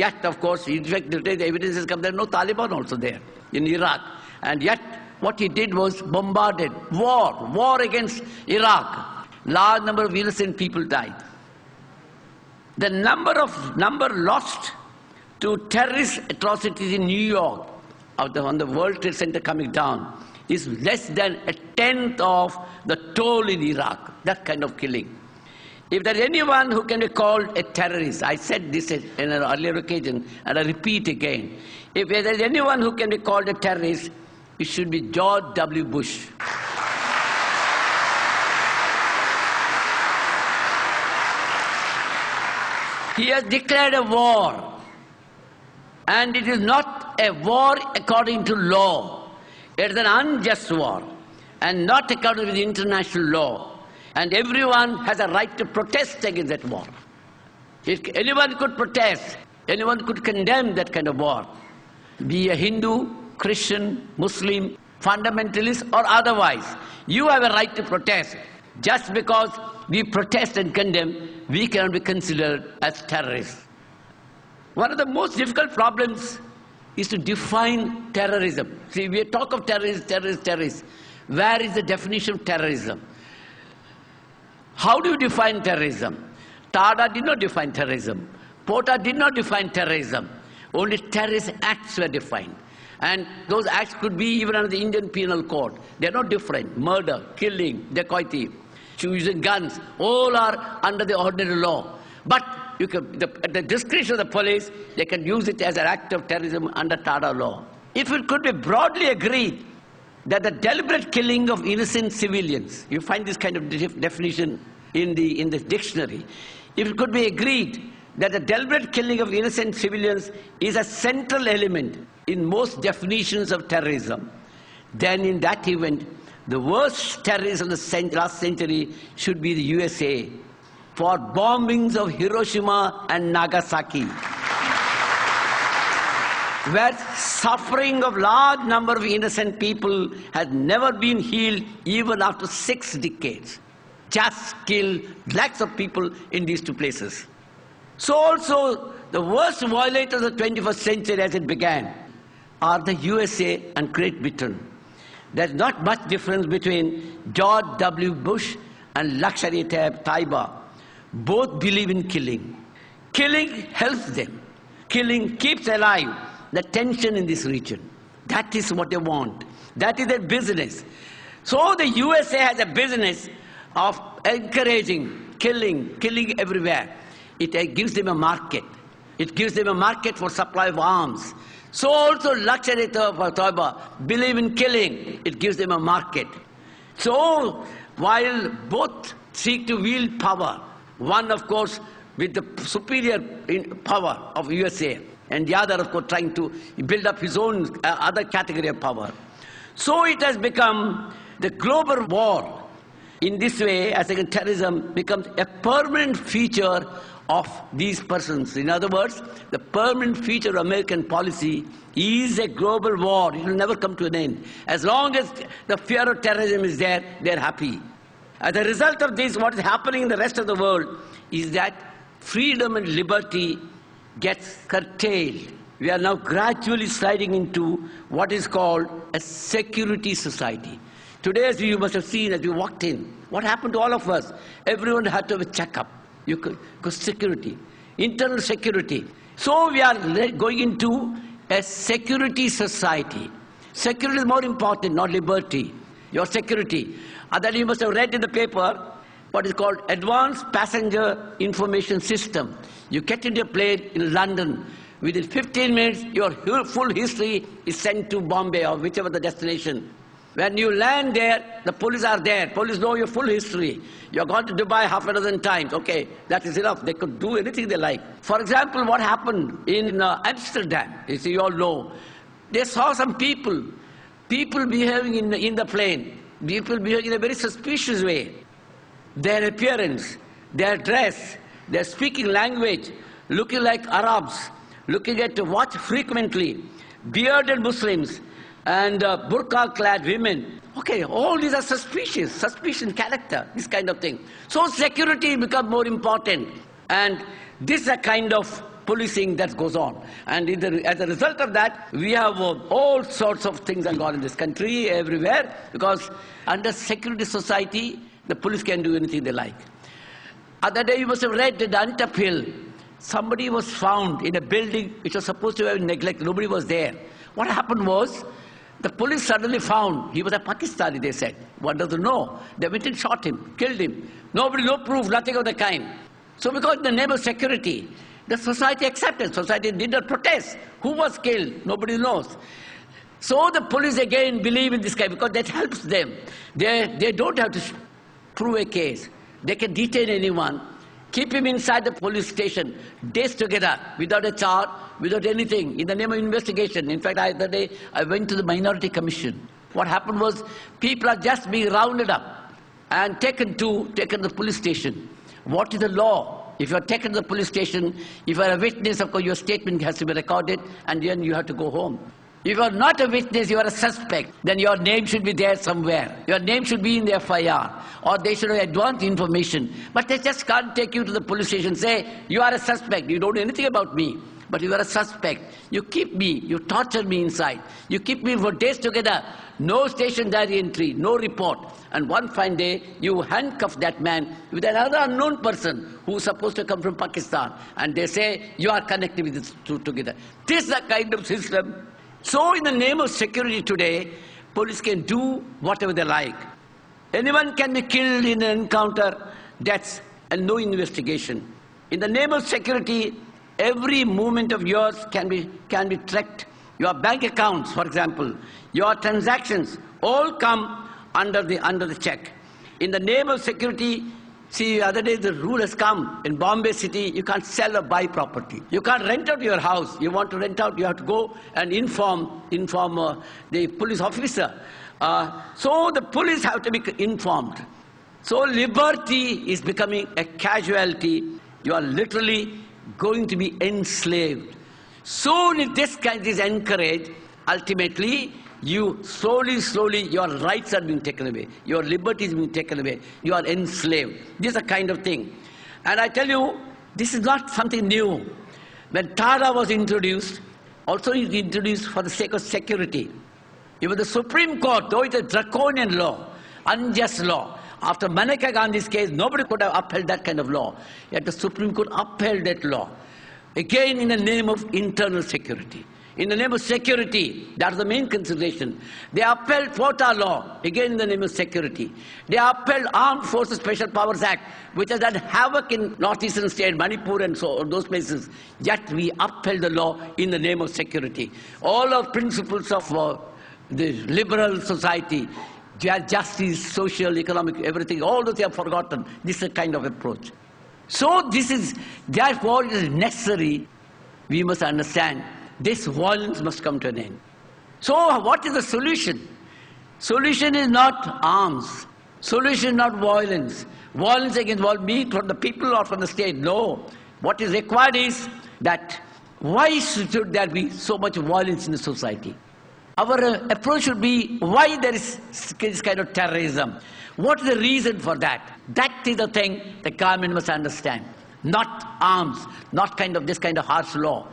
Yet, of course, in fact, today the evidence has come, there are no Taliban also there in Iraq. And yet, what he did was bombarded, war against Iraq. Large number of innocent people died. The number lost to terrorist atrocities in New York, on the World Trade Center coming down, is less than a tenth of the toll in Iraq. That kind of killing. If there is anyone who can be called a terrorist, I said this in an earlier occasion, and I repeat again, if there is anyone who can be called a terrorist, it should be George W. Bush. He has declared a war, and it is not a war according to law. It is an unjust war, and not according to the international law. And everyone has a right to protest against that war. If anyone could protest, anyone could condemn that kind of war, be a Hindu, Christian, Muslim, fundamentalist or otherwise. You have a right to protest. Just because we protest and condemn, we cannot be considered as terrorists. One of the most difficult problems is to define terrorism. See, we talk of terrorists. Where is the definition of terrorism? How do you define terrorism? Tada did not define terrorism. Porta did not define terrorism. Only terrorist acts were defined. And those acts could be even under the Indian Penal Code. They are not different. Murder, killing, dacoity, using guns, all are under the ordinary law. But you can, at the discretion of the police, they can use it as an act of terrorism under Tada law. If it could be broadly agreed that the deliberate killing of innocent civilians, you find this kind of definition in the dictionary, if it could be agreed that the deliberate killing of innocent civilians is a central element in most definitions of terrorism, then in that event, the worst terrorists of the last century should be the USA for bombings of Hiroshima and Nagasaki, where suffering of large number of innocent people has never been healed even after 6 decades. Just killed lakhs of people in these two places. So also, the worst violators of the 21st century as it began are the USA and Great Britain. There's not much difference between George W. Bush and Lakshari Taiba. Both believe in killing. Killing helps them. Killing keeps alive the tension in this region. That is what they want. That is their business. So the USA has a business of encouraging killing everywhere. It gives them a market. It gives them a market for supply of arms. So also Lakshari Taiba believe in killing. It gives them a market. So while both seek to wield power, one of course with the superior power of USA, and the other, of course, trying to build up his own other category of power. So it has become the global war. In this way, as again, terrorism becomes a permanent feature of these persons. In other words, the permanent feature of American policy is a global war. It will never come to an end. As long as the fear of terrorism is there, they're happy. As a result of this, what is happening in the rest of the world is that freedom and liberty gets curtailed. We are now gradually sliding into what is called a security society. Today, as you must have seen as you walked in, what happened to all of us? Everyone had to have a checkup. Because security, internal security. So we are going into a security society. Security is more important, not liberty. Your security. And then you must have read in the paper what is called Advanced Passenger Information System. You get into a plane in London. Within 15 minutes, your full history is sent to Bombay or whichever the destination. When you land there, the police are there. Police know your full history. You've gone to Dubai half a dozen times. Okay, that is enough. They could do anything they like. For example, what happened in Amsterdam, you all know. They saw some people behaving in the plane. People behaving in a very suspicious way. Their appearance, their dress, their speaking language, looking like Arabs, looking at watch frequently, bearded Muslims, and burqa-clad women. Okay, all these are suspicious character, this kind of thing. So security becomes more important. And this is a kind of policing that goes on. And as a result of that, we have all sorts of things that go on in this country, everywhere, because under security society, the police can do anything they like. Other day you must have read that Antap Hill, somebody was found in a building which was supposed to have been neglected. Nobody was there. What happened was, the police suddenly found he was a Pakistani, they said. One doesn't know. They went and shot him, killed him. Nobody, no proof, nothing of the kind. So because in the name of security, the society accepted. Society did not protest. Who was killed? Nobody knows. So the police again believe in this guy because that helps them. They don't have to prove a case. They can detain anyone, keep him inside the police station, days together, without a charge, without anything, in the name of investigation. In fact, the other day, I went to the Minority Commission. What happened was, people are just being rounded up and taken to the police station. What is the law? If you are taken to the police station, if you are a witness, of course, your statement has to be recorded, and then you have to go home. If you are not a witness, you are a suspect, then your name should be there somewhere. Your name should be in the FIR, or they should have advanced information. But they just can't take you to the police station and say, you are a suspect, you don't know anything about me, but you are a suspect. You keep me, you torture me inside. You keep me for days together. No station diary entry, no report. And one fine day, you handcuff that man with another unknown person who is supposed to come from Pakistan. And they say, you are connected with this two together. This is the kind of system. So in the name of security today, police can do whatever they like. Anyone can be killed in an encounter, deaths, and no investigation. In the name of security, every movement of yours can be tracked. Your bank accounts, for example, your transactions, all come under the check. In the name of security, see, the other day the rule has come. In Bombay city, you can't sell or buy property. You can't rent out your house. You want to rent out, you have to go and inform the police officer. So the police have to be informed. So liberty is becoming a casualty. You are literally going to be enslaved. Soon if this kind is encouraged, ultimately, you slowly, your rights are being taken away. Your liberty is being taken away. You are enslaved. This is a kind of thing. And I tell you, this is not something new. When TARA was introduced, also it was introduced for the sake of security. Even the Supreme Court, though it's a draconian law, unjust law, after Maneka Gandhi's case, nobody could have upheld that kind of law. Yet the Supreme Court upheld that law. Again, in the name of internal security. In the name of security, that's the main consideration. They upheld quota law, again in the name of security. They upheld Armed Forces Special Powers Act, which has done havoc in northeastern state, Manipur and so on, those places. Yet we upheld the law in the name of security. All of principles of the liberal society, justice, social, economic, everything, all those they have forgotten. This is a kind of approach. So therefore it is necessary, we must understand, this violence must come to an end. So what is the solution? Solution is not arms. Solution is not violence. Violence against me from the people or from the state. No. What is required is that why should there be so much violence in the society? Our approach should be why there is this kind of terrorism. What is the reason for that? That is the thing the government must understand. Not arms, not this kind of harsh law.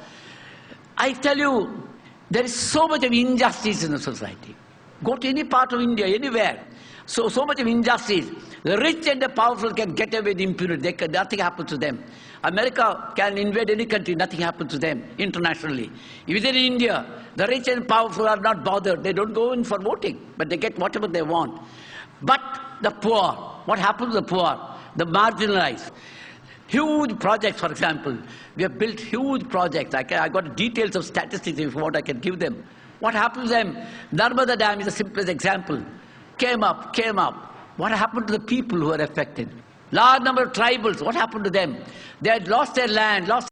I tell you, there is so much of injustice in the society. Go to any part of India, anywhere. So much of injustice. The rich and the powerful can get away with impunity. Nothing happens to them. America can invade any country, nothing happens to them internationally. Within India, the rich and powerful are not bothered. They don't go in for voting, but they get whatever they want. But the poor, what happens to the poor? The marginalized. Huge projects, for example. We have built huge projects. I got details of statistics if you want, I can give them. What happens to them? Narmada Dam is the simplest example. Came up. What happened to the people who are affected? Large number of tribals, what happened to them? They had lost their land, lost